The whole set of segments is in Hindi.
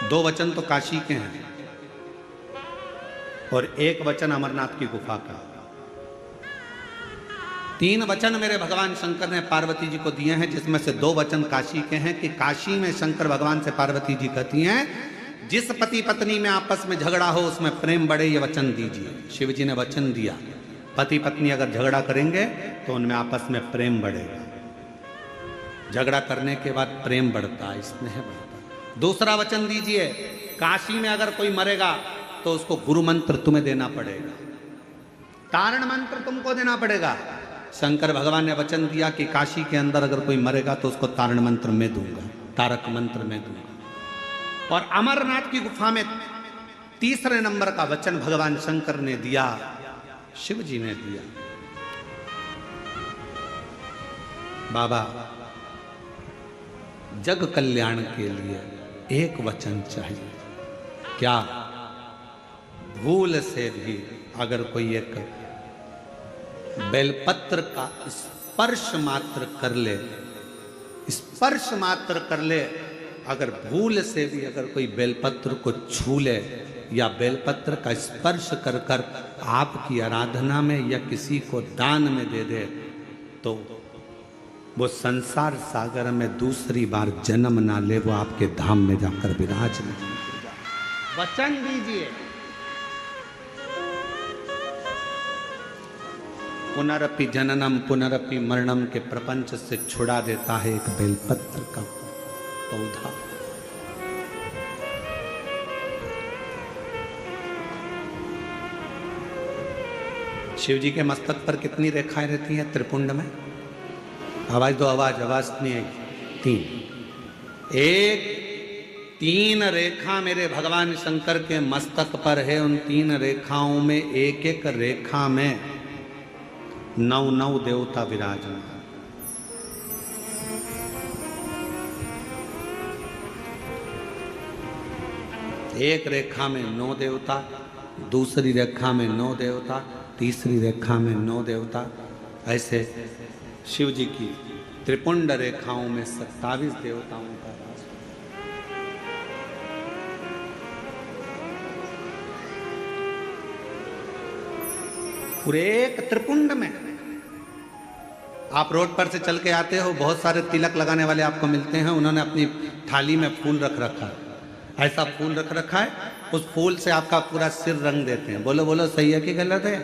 2 वचन तो काशी के हैं और 1 वचन अमरनाथ की गुफा का। 3 वचन मेरे भगवान शंकर ने पार्वती जी को दिए हैं, जिसमें से 2 वचन काशी के हैं कि काशी में शंकर भगवान से पार्वती जी कहती हैं जिस पति पत्नी में आपस में झगड़ा हो उसमें प्रेम बढ़े, ये वचन दीजिए। शिव जी ने वचन दिया पति पत्नी अगर झगड़ा करेंगे तो उनमें आपस में प्रेम बढ़ेगा। झगड़ा करने के बाद प्रेम बढ़ता है, स्नेह बढ़ता है। दूसरा वचन दीजिए काशी में अगर कोई मरेगा तो उसको गुरु मंत्र तुम्हें देना पड़ेगा, तारण मंत्र तुमको देना पड़ेगा। शंकर भगवान ने वचन दिया कि काशी के अंदर अगर कोई मरेगा तो उसको तारण मंत्र मैं दूंगा, तारक मंत्र मैं दूंगा। और अमरनाथ की गुफा में तीसरे नंबर का वचन भगवान शंकर ने दिया, शिव जी ने दिया। बाबा जग कल्याण के लिए 1 वचन चाहिए। क्या? भूल से भी अगर कोई एक बेलपत्र का स्पर्श मात्र कर ले, स्पर्श मात्र कर ले, अगर भूल से भी अगर कोई बेलपत्र को छू ले या बेलपत्र का स्पर्श कर कर आपकी आराधना में या किसी को दान में दे दे तो वो संसार सागर में दूसरी बार जन्म ना ले, वो आपके धाम में जाकर विराजमान। वचन दीजिए। पुनरपि जननम पुनरपि मरणम के प्रपंच से छुड़ा देता है एक बेलपत्र का पौधा। शिव जी के मस्तक पर कितनी रेखाएं रहती हैं त्रिपुंड में? आवाज दो, आवाज आवाज नहीं है। 3 रेखा मेरे भगवान शंकर के मस्तक पर है। उन 3 रेखाओं में एक एक रेखा में 9 देवता विराजमान। एक रेखा में 9 देवता, दूसरी रेखा में 9 देवता, तीसरी रेखा में 9 देवता। ऐसे शिव जी की त्रिपुंड रेखाओं में 27 देवताओं का वास। पूरे एक त्रिपुंड में। आप रोड पर से चल के आते हो, बहुत सारे तिलक लगाने वाले आपको मिलते हैं, उन्होंने अपनी थाली में फूल रख रखा है। ऐसा फूल रख रखा है, उस फूल से आपका पूरा सिर रंग देते हैं। बोलो बोलो सही है कि गलत है?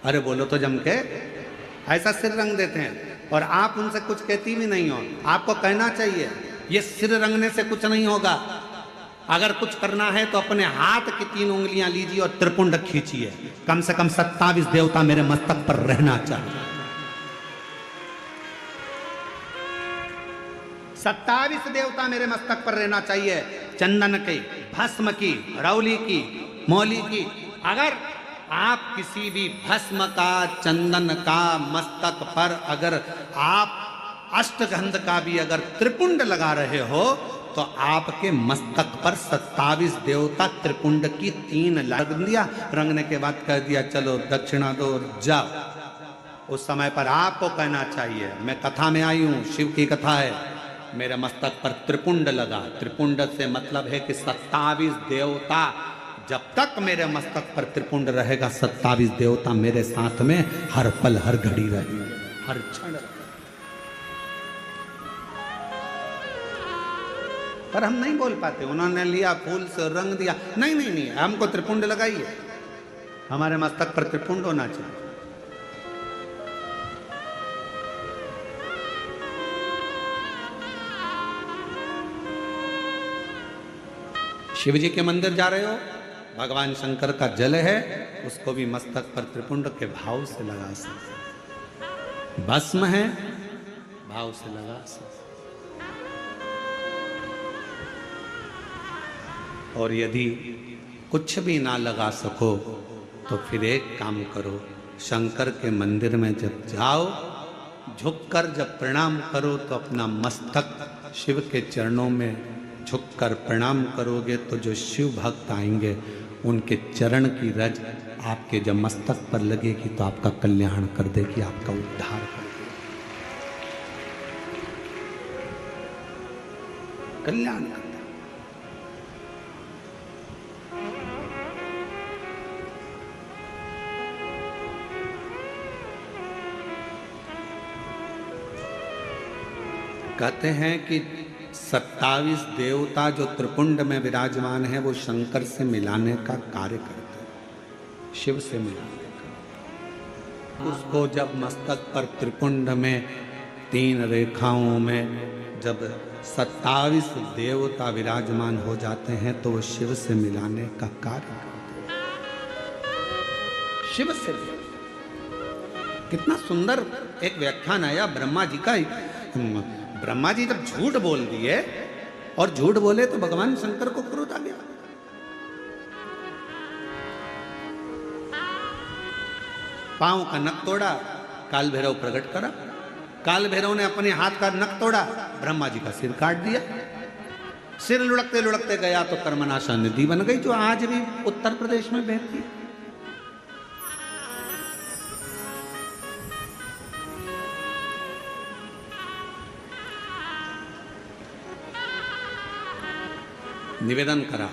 अरे बोलो तो जम के। ऐसा सिर रंग देते हैं और आप उनसे कुछ कहती भी नहीं हो। आपको कहना चाहिए ये सिर रंगने से कुछ नहीं होगा। अगर कुछ करना है तो अपने हाथ की 3 उंगलियां लीजिए और त्रिपुंड खींचिए। कम से कम 27 देवता मेरे मस्तक पर रहना चाहिए। 27 देवता मेरे मस्तक पर रहना चाहिए। चंदन की, भस्म की, रौली की, मौली की। अगर आप किसी भी भस्म का, चंदन का मस्तक पर अगर आप अष्टगंध का भी अगर त्रिपुंड लगा रहे हो तो आपके मस्तक पर 27 देवता त्रिपुंड की 3 लग दिया। रंगने के बाद कह दिया चलो दक्षिणा दो और जाओ। उस समय पर आपको कहना चाहिए मैं कथा में आई हूं, शिव की कथा है, मेरे मस्तक पर त्रिपुंड लगा। त्रिपुंड से मतलब है कि 27 देवता, जब तक मेरे मस्तक पर त्रिपुंड रहेगा 27 देवता मेरे साथ में हर पल हर घड़ी रहेंगे, हर क्षण। पर हम नहीं बोल पाते। उन्होंने लिया फूल से रंग दिया, नहीं नहीं नहीं, हमको त्रिपुंड लगाइए, हमारे मस्तक पर त्रिपुंड होना चाहिए। शिव जी के मंदिर जा रहे हो, भगवान शंकर का जल है, उसको भी मस्तक पर त्रिपुंड के भाव से लगा सकते। भस्म है, भाव से लगा सकते। और यदि कुछ भी ना लगा सको तो फिर एक काम करो, शंकर के मंदिर में जब जाओ, झुककर जब प्रणाम करो तो अपना मस्तक शिव के चरणों में झुककर प्रणाम करोगे तो जो शिव भक्त आएंगे उनके चरण की रज आपके जब मस्तक पर लगेगी तो आपका कल्याण कर देगी, आपका उद्धार कर देगी, कल्याण कर देगी। कहते हैं कि 27 देवता जो त्रिपुंड में विराजमान है वो शंकर से मिलाने का कार्य करते हैं, शिव से मिलाने का। उसको जब मस्तक पर त्रिपुंड में 3 रेखाओं में जब 27 देवता विराजमान हो जाते हैं तो वो शिव से मिलाने का कार्य करते हैं, शिव से। कितना सुंदर एक व्याख्यान आया ब्रह्मा जी का। ब्रह्मा जी जब झूठ बोल दिए और झूठ बोले तो भगवान शंकर को क्रोध आ गया। पांव का नख तोड़ा, काल भैरव प्रकट करा। काल भैरव ने अपने हाथ का नख तोड़ा, ब्रह्मा जी का सिर काट दिया। सिर लुढ़कते लुढ़कते गया तो कर्मनाशा नदी बन गई, जो आज भी उत्तर प्रदेश में बहती है। निवेदन करा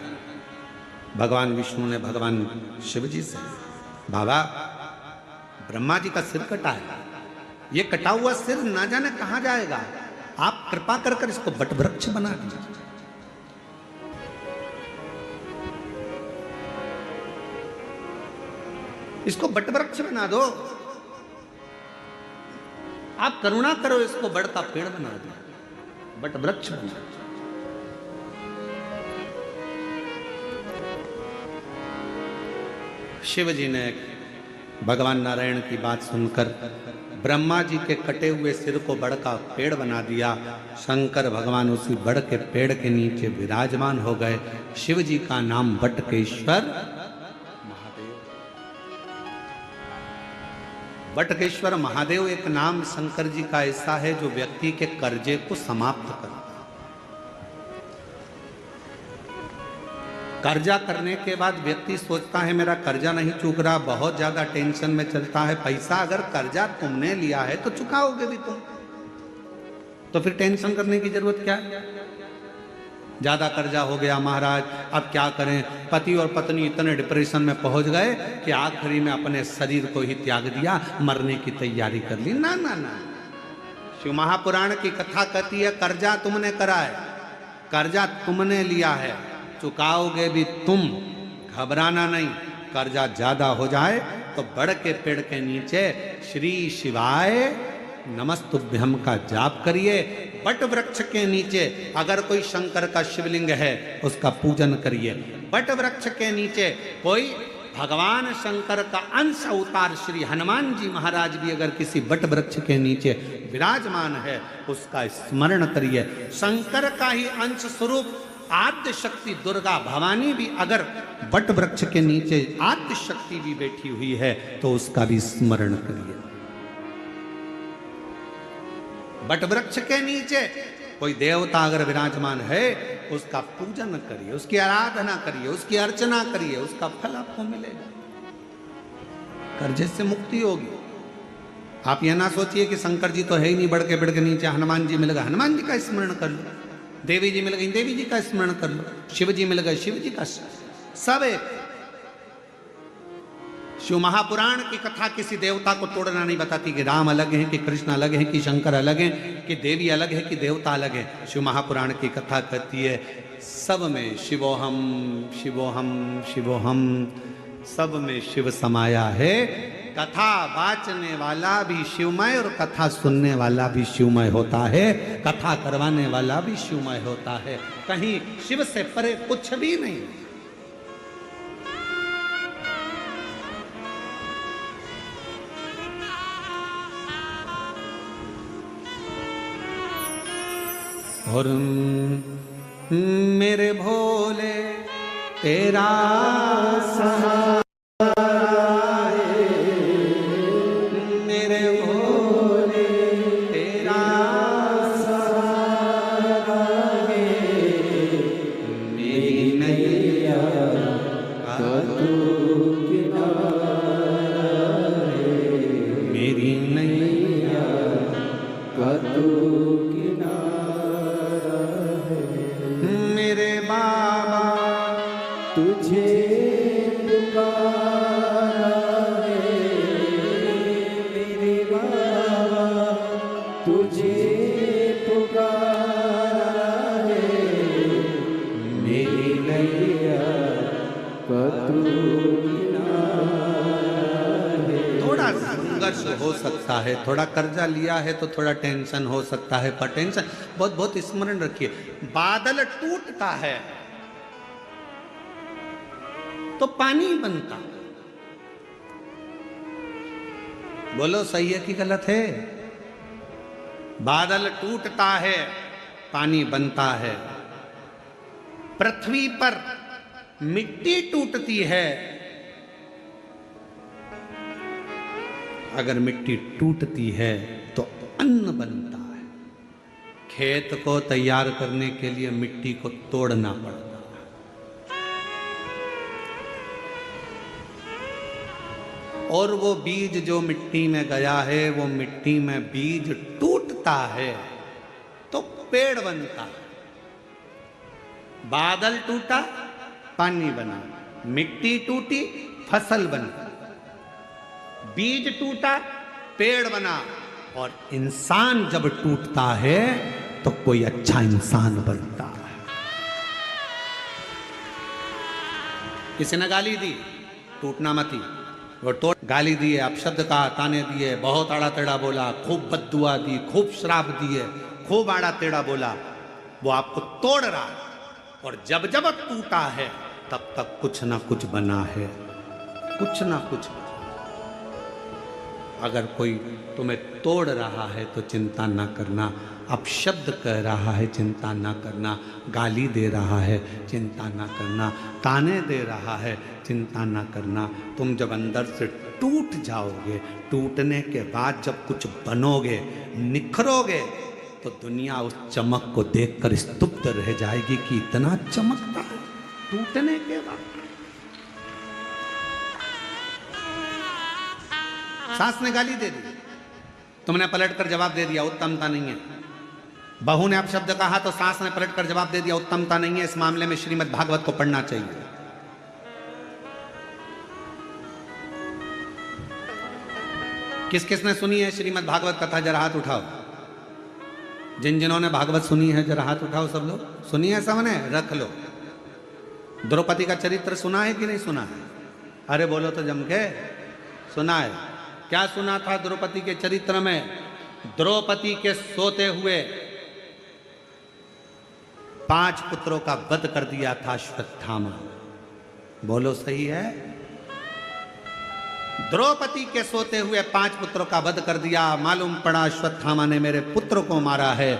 भगवान विष्णु ने भगवान शिव जी से, बाबा ब्रह्मा जी का सिर कटा है, ये कटा हुआ सिर ना जाने कहां जाएगा, आप कृपा कर कर इसको बट वृक्ष बना दीजिए। इसको बट वृक्ष बना दो, आप करुणा करो, इसको बड़ का पेड़ बना दो, बट वृक्ष बना दो। शिव जी ने भगवान नारायण की बात सुनकर ब्रह्मा जी के कटे हुए सिर को बड़ का पेड़ बना दिया। शंकर भगवान उसी बड़ के पेड़ के नीचे विराजमान हो गए। शिव जी का नाम बटकेश्वर महादेव। बटकेश्वर महादेव एक नाम शंकर जी का ऐसा है जो व्यक्ति के कर्जे को समाप्त करता है। कर्जा करने के बाद व्यक्ति सोचता है मेरा कर्जा नहीं चूक रहा, बहुत ज्यादा टेंशन में चलता है। पैसा अगर कर्जा तुमने लिया है तो चुकाओगे भी तुम, तो फिर टेंशन करने की जरूरत क्या है। ज्यादा कर्जा हो गया महाराज, अब क्या करें। पति और पत्नी इतने डिप्रेशन में पहुंच गए कि आखिरी में अपने शरीर को ही त्याग दिया, मरने की तैयारी कर ली। ना ना ना, शिव महापुराण की कथा कहती है कर्जा तुमने करा है, कर्जा तुमने लिया है, चुकाओगे भी तुम, घबराना नहीं। कर्जा ज्यादा हो जाए तो बड़ के पेड़ के नीचे श्री शिवाय नमस्तुभ्यम का जाप करिए। बट वृक्ष के नीचे अगर कोई शंकर का शिवलिंग है उसका पूजन करिए। बट वृक्ष के नीचे कोई भगवान शंकर का अंश अवतार श्री हनुमान जी महाराज भी अगर किसी बट वृक्ष के नीचे विराजमान है उसका स्मरण करिए। शंकर का ही अंश स्वरूप आद्य शक्ति दुर्गा भवानी भी अगर बट वृक्ष के नीचे आद्य शक्ति भी बैठी हुई है तो उसका भी स्मरण करिए। बट वृक्ष के नीचे कोई देवता अगर विराजमान है उसका पूजन करिए, उसकी आराधना करिए, उसकी अर्चना करिए, उसका फल आपको मिलेगा, कर्जे से मुक्ति होगी। आप यह ना सोचिए कि शंकर जी तो है ही नहीं, बड़ के नीचे हनुमान जी मिल गए, हनुमान जी का स्मरण कर लो। देवी जी मिल गई, देवी जी का स्मरण कर लो। शिव जी मिल गए, शिव जी का। सब एक। शिव महापुराण की कथा किसी देवता को तोड़ना नहीं बताती कि राम अलग है कि कृष्ण अलग है कि शंकर अलग है कि देवी अलग है कि देवता अलग है। शिव महापुराण की कथा कहती है सब में शिवोहम शिवोहम शिवोहम, सब में शिव समाया है। कथा वाचने वाला भी शिवमय और कथा सुनने वाला भी शिवमय होता है, कथा करवाने वाला भी शिवमय होता है। कहीं शिव से परे कुछ भी नहीं। और मेरे भोले तेरा सहारा तुझे पुकार थोड़ा संघर्ष हो सकता है, थोड़ा कर्जा लिया है तो थोड़ा टेंशन हो सकता है, पर टेंशन बहुत बहुत स्मरण रखिए, बादल टूटता है तो पानी बनता। बोलो सही है कि गलत है? बादल टूटता है, पानी बनता है। पृथ्वी पर मिट्टी टूटती है, अगर मिट्टी टूटती है तो अन्न बनता है। खेत को तैयार करने के लिए मिट्टी को तोड़ना पड़ता है। और वो बीज जो मिट्टी में गया है, वो मिट्टी में बीज टूटता है तो पेड़ बनता है। बादल टूटा, पानी बना, मिट्टी टूटी, फसल बनी, बीज टूटा, पेड़ बना, और इंसान जब टूटता है तो कोई अच्छा इंसान बनता है। किसी ने गाली दी, टूटना मती, वो तोड़, गाली दिए, अपशब्द कहा, ताने दिए, बहुत आड़ा टेढ़ा बोला, खूब बद्दुआ दी, खूब श्राप दिए, खूब आड़ा टेढ़ा बोला, वो आपको तोड़ रहा है। और जब जब टूटा है तब तक कुछ ना कुछ बना है, कुछ ना कुछ। अगर कोई तुम्हें तोड़ रहा है तो चिंता ना करना, अपशब्द कह रहा है चिंता ना करना, गाली दे रहा है चिंता ना करना, ताने दे रहा है चिंता ना करना। तुम जब अंदर से टूट जाओगे, टूटने के बाद जब कुछ बनोगे, निखरोगे, तो दुनिया उस चमक को देखकर स्तुप्त रह जाएगी कि इतना चमकता है टूटने के बाद। सास ने गाली दे दी, तुमने पलटकर जवाब दे दिया, उत्तमता नहीं है। बहू ने अपशब्द कहा तो सास ने पलटकर जवाब दे दिया, उत्तमता नहीं है। इस मामले में श्रीमद् भागवत को पढ़ना चाहिए। किस किसने सुनी है श्रीमद् भागवत कथा? जरा हाथ उठाओ। जिन जिन्होंने भागवत सुनी है जरा हाथ उठाओ। सब लोग सुनी है? सबने रख लो। द्रौपदी का चरित्र सुना है कि नहीं सुना है? अरे बोलो तो जम के। सुना है? क्या सुना था द्रौपदी के चरित्र में? द्रौपदी के सोते हुए 5 पुत्रों का वध कर दिया था अश्वत्थामा। बोलो सही है? द्रौपदी के सोते हुए 5 पुत्रों का वध कर दिया। मालूम पड़ा अश्वत्थामा ने मेरे पुत्र को मारा है।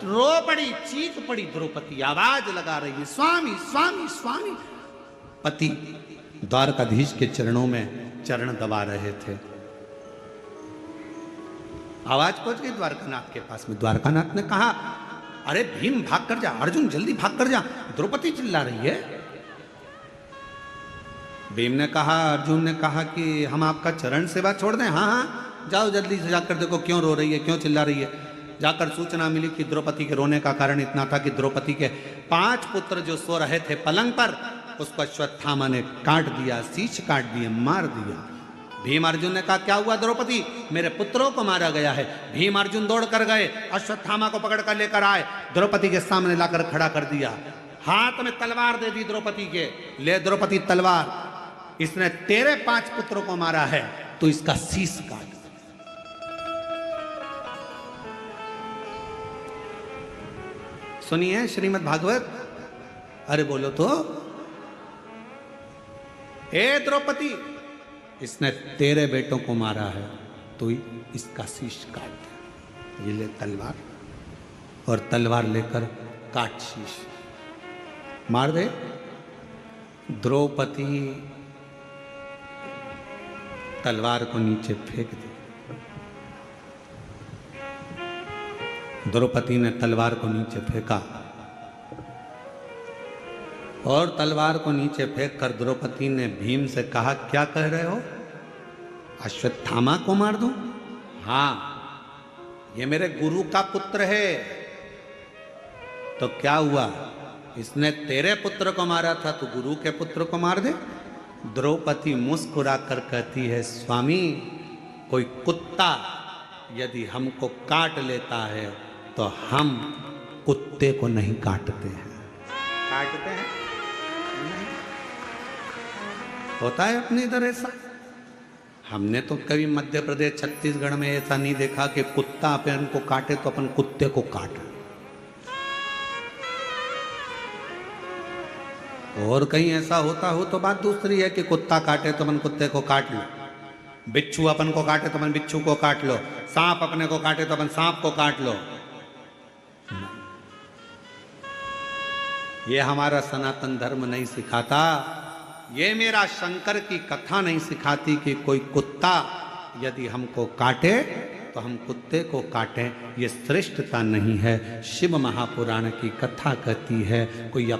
रो पड़ी, चीख पड़ी द्रौपदी, आवाज लगा रही है, स्वामी स्वामी स्वामी। पति द्वारकाधीश के चरणों में चरण दबा रहे थे। आवाज पहुंच गई द्वारकानाथ के पास में। द्वारकानाथ ने कहा, अरे भीम भाग कर जा, अर्जुन जल्दी भाग कर जा, द्रौपदी चिल्ला रही है। भीम ने कहा, अर्जुन ने कहा कि हम आपका चरण सेवा छोड़ दें? हाँ हाँ जाओ जल्दी से जाकर देखो क्यों रो रही है, क्यों चिल्ला रही है। जाकर सूचना मिली कि द्रौपदी के रोने का कारण इतना था कि द्रौपदी के 5 पुत्र जो सो रहे थे पलंग पर, उसको अश्वत्थामा ने काट दिया, शीश काट दिए, मार दिया। भीम अर्जुन ने कहा, क्या हुआ द्रौपदी? मेरे पुत्रों को मारा गया है। भीम अर्जुन दौड़ कर गए, अश्वत्थामा को पकड़ कर लेकर आए, द्रौपदी के सामने लाकर खड़ा कर दिया। हाथ में तलवार दे दी द्रौपदी के, ले द्रौपदी तलवार, इसने तेरे 5 पुत्रों को मारा है तो इसका शीश काट। सुनिए श्रीमद् भागवत। अरे बोलो तो। हे द्रौपदी, इसने तेरे बेटों को मारा है तो इसका शीश काट। ये ले तलवार, और तलवार लेकर काट शीश, मार दे। द्रौपदी तलवार को नीचे फेंक दी। द्रौपदी ने तलवार को नीचे फेंका, और तलवार को नीचे फेंक कर द्रौपदी ने भीम से कहा, क्या कह रहे हो? अश्वत्थामा को मार दूं? हाँ, ये मेरे गुरु का पुत्र है। तो क्या हुआ? इसने तेरे पुत्र को मारा था तो गुरु के पुत्र को मार दे। द्रौपदी मुस्कुरा कर कहती है, स्वामी, कोई कुत्ता यदि हमको काट लेता है तो हम कुत्ते को नहीं काटते हैं। काटते हैं? होता है अपनी इधर ऐसा? हमने तो कभी मध्य प्रदेश छत्तीसगढ़ में ऐसा नहीं देखा कि कुत्ता अपन को काटे तो अपन कुत्ते को काटे। और कहीं ऐसा होता हो तो बात दूसरी है कि कुत्ता काटे तो अपन कुत्ते को काट लो, बिच्छू अपन को काटे तो अपन बिच्छू को काट लो, सांप अपने को काटे तो अपन सांप को काट लो। ये हमारा सनातन धर्म नहीं सिखाता, ये मेरा शंकर की कथा नहीं सिखाती कि कोई कुत्ता यदि हमको काटे तो हम कुत्ते को काटें। ये श्रेष्ठता नहीं है। शिव महापुराण की कथा कहती है कोई